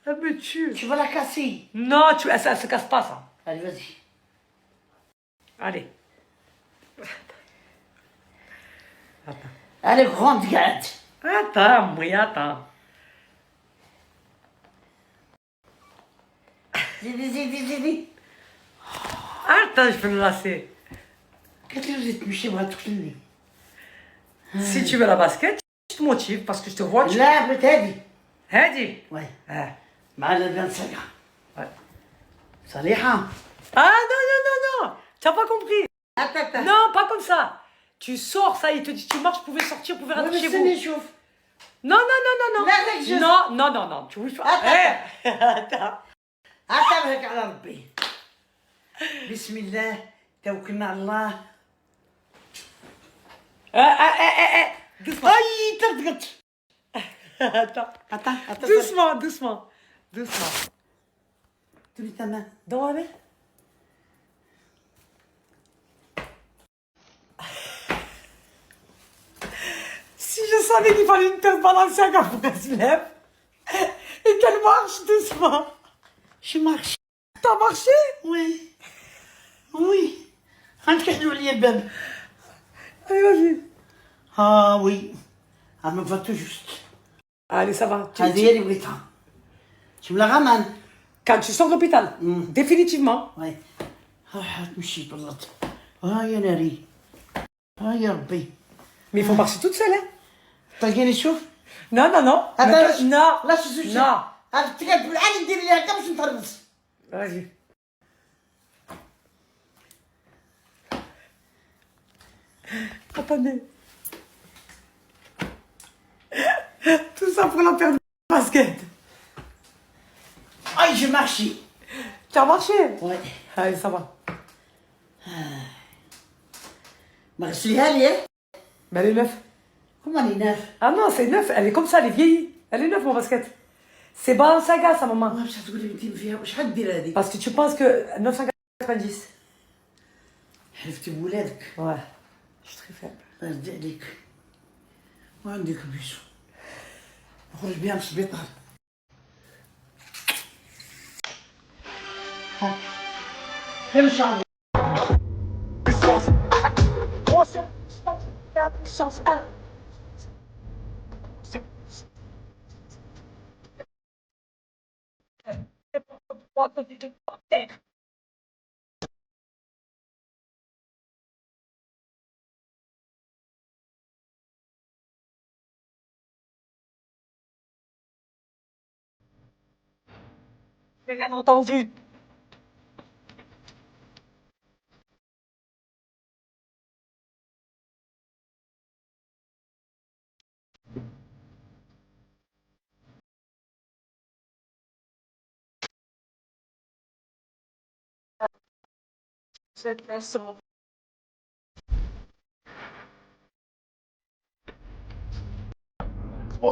Elle me tue. Tu vas la casser. Non, ça se casse pas ça. Allez vas-y. Allez. Attends. Elle est grande قاعد. Attends, oui, attends. زيدي. Attends, je peux me lasser. قالت لي وزيد تمشي بغات تقتلني. Si tu veux la basket, je te motive parce que je te vois. لا بغيت هادي. هادي. وي. Ah. مع البنساقة. Ouais. صريحة. Ah non, non, non, non. Tu n'as pas compris. attends. Non, pas comme ça. Tu sors, ça, il te dit tu marches, vous pouvez sortir, vous pouvez rentrer chez vous. نشوف. Non, non, non, non, non. لا غير جوز. Non, non, non, non. Tu vois. Attends. عتبهك على ربي. بسم الله توكلنا على الله. Doucement. اي ترتقط. Attends. Doucement. تولي تمام. Dans la main. Si je savais qu'il fallait une paire de Balenciaga pour qu'elle se lève et qu'elle marche doucement. Je marche. T'as marché? Oui. غنفتحوا لي الباب. Allez, vas-y. وي. ما فا تو جوست. Allez, ça va. هذه هي اللي بغيتها. جملة غمان. Quand tu sors de l'hôpital, définitivement. وي. تمشي بالله. يا ناري. يا ربي. Mais il faut marcher toute seule, hein? تلقيني شوف. Non. هذا Non. لا شوف. Non. هذا تقعد بالعالي ديري لي هكا باش نتربص. Vas-y. Attendez. Tout ça pour la paire de basket. je marche. Tu as marché? Ouais. Allez, ça va. غسليها لي. Mais elle est neuve. Comment elle est neuve? Ah non, c'est neuf. Elle est comme ça, elle est vieillie. Elle est neuve, mon basket. C'est Balenciaga, sa maman. باش تقولي بنتي فيها شحال دير هذه؟ Parce que tu penses que 990. حلفتي بولادك. Ouais. Je suis très faible. غنزيد عليك. وعندك بيسو. نخرج بها من السبيطار. غير ان شاء الله. Bien entendu. Cette façon.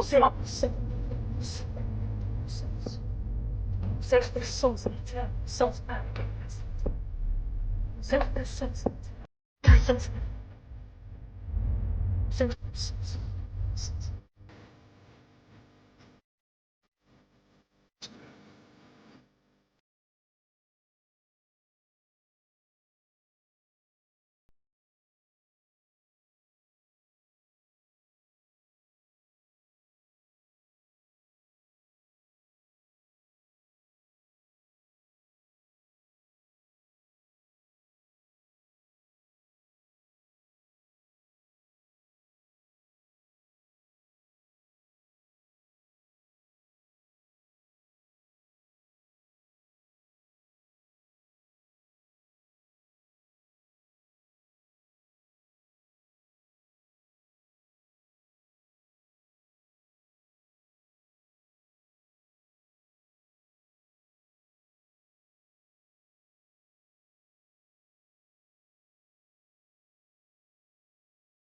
C'est la sens.